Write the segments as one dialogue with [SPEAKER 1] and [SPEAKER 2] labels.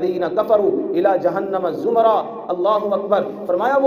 [SPEAKER 1] الذین کفروا الی جہنم زمرا، اللہ اکبر۔ فرمایا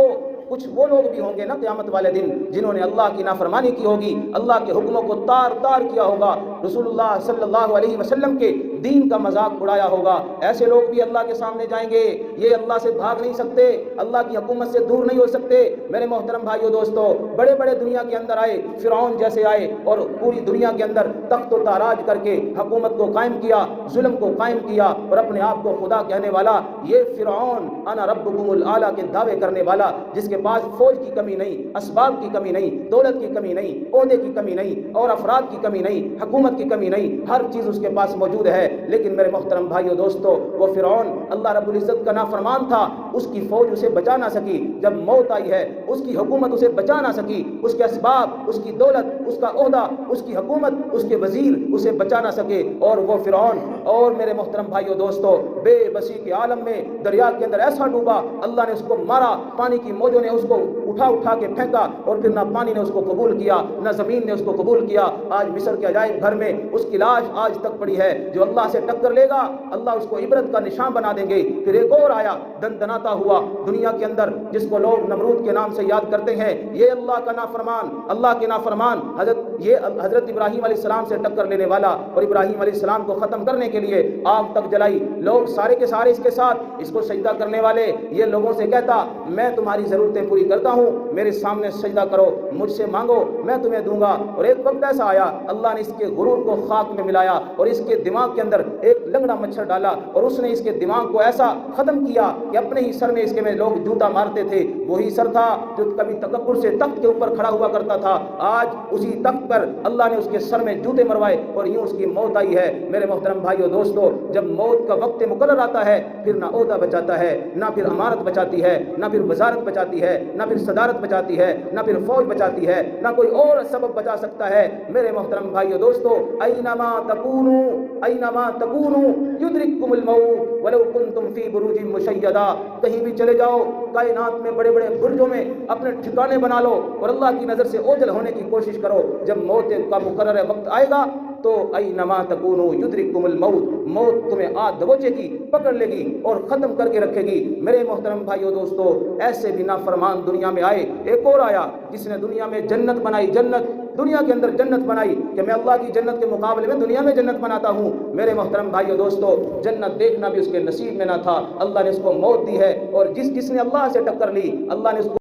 [SPEAKER 1] کچھ وہ لوگ بھی ہوں گے نا قیامت والے دن جنہوں نے اللہ کی نافرمانی کی ہوگی، اللہ کے حکموں کو تار تار کیا ہوگا، رسول اللہ صلی اللہ علیہ وسلم کے دین کا مذاق اڑایا ہوگا۔ ایسے لوگ بھی اللہ کے سامنے جائیں گے، یہ اللہ سے بھاگ نہیں سکتے، اللہ کی حکومت سے دور نہیں ہو سکتے۔ میرے محترم بھائیو دوستو، بڑے بڑے دنیا کے اندر آئے، فرعون جیسے آئے اور پوری دنیا کے اندر تخت و تاراج کر کے حکومت کو قائم کیا، ظلم کو قائم کیا اور اپنے آپ کو خدا کہنے والا یہ فرعون انا ربکم الاعلی کے دعوے کرنے والا، جس کے پاس فوج کی کمی نہیں، اسباب کی کمی نہیں، دولت کی کمی نہیں، عہدے کی کمی نہیں اور افراد کی کمی نہیں، حکومت کی کمی نہیں، ہر چیز اس کے پاس موجود ہے۔ لیکن میرے محترم بھائیو دوستو، وہ فرعون اللہ رب العزت کا نافرمان تھا، اس کی فوج اسے بچا نہ سکی، جب موت آئی ہے اس کی حکومت اسے بچا نہ سکی، اس کے اسباب، اس کی دولت، اس کا عہدہ، اس کی حکومت، اس کے وزیر اسے بچا نہ سکے، اور وہ فرعون اور میرے محترم بھائیو دوستو بے بسی کے عالم میں دریا کے اندر ایسا ڈوبا، اللہ نے اس کو مارا، پانی کی موجوں نے اس کو اٹھا کے پھینکا، اور پھر نہ پانی نے اس کو قبول کیا نہ زمین نے اس کو قبول کیا۔ آج مصر کے عجائب گھر میں اس کی لاش آج تک پڑی ہے۔ جو اللہ سے ٹکر لے گا اللہ اس کو عبرت کا نشان بنا دیں گے۔ پھر ایک اور آیا دندناتا ہوا دنیا کے اندر، جس کو لوگ نمرود کے نام سے یاد کرتے ہیں، یہ اللہ کا نافرمان، اللہ کے نافرمان، حضرت ابراہیم علیہ السلام سے ٹکر لینے والا، اور ابراہیم علیہ السلام کو ختم کرنے کے لیے آگ تک جلائی، لوگ سارے کے سارے اس کے ساتھ اس کو سجدہ کرنے والے، یہ لوگوں سے کہتا میں تمہاری ضرورتیں پوری کرتا ہوں، میرے سامنے سجدہ کرو، مجھ سے مانگو میں تمہیں دوں گا۔ اور ایک وقت ایسا آیا اللہ نے اس کے غرور کو خاک میں ملایا اور اس کے دماغ کے اندر ایک لنگڑا مچھر ڈالا، اور اس نے اس کے دماغ کو ایسا ختم کیا کہ اپنے ہی سر میں اس کے میں لوگ جوتا مارتے تھے، وہی سر تھا جو کبھی تکبر سے تخت کے اوپر کھڑا ہوا کرتا تھا، آج اسی تخت پر اللہ نے اس کے سر میں جوتے مروائے اور یوں اس کی موت آئی ہے۔ میرے محترم بھائیو دوستو، جب موت کا وقت مقرر آتا ہے پھر نہ عہدہ بچاتا ہے، نہ پھر امارت بچاتی ہے، نہ پھر وزارت بچاتی ہے، نہ پھر صدارت بچاتی ہے، نہ پھر فوج بچاتی ہے، نہ کوئی اور سبب بچا سکتا ہے۔ میرے محترم بھائیو دوستو، اینما تکونوا یدرککم الموت ولو کنتم فی بروج مشیدہ، کہیں بھی چلے جاؤ کائنات میں بڑے بڑے برجوں میں اپنے ٹھکانے بنا لو اور اللہ کی نظر سے اوجھل ہونے کی کوشش کرو، جب موت کا مقرر وقت آئے گا تو اینما تکونوا یدرککم الموت، موت تمہیں آدھ دبوچے گی، پکڑ لے گی اور ختم کر کے رکھے گی۔ میرے محترم بھائیو دوستو، ایسے بھی نافرمان دنیا میں آئے، ایک اور آیا جس نے دنیا میں جنت بنائی، جنت دنیا کے اندر جنت بنائی کہ میں اللہ کی جنت کے مقابلے میں دنیا میں جنت بناتا ہوں۔ میرے محترم بھائیو دوستو، جنت دیکھنا بھی اس کے نصیب میں نہ تھا، اللہ نے اس کو موت دی ہے، اور جس نے اللہ سے ٹکر لی اللہ نے اس کو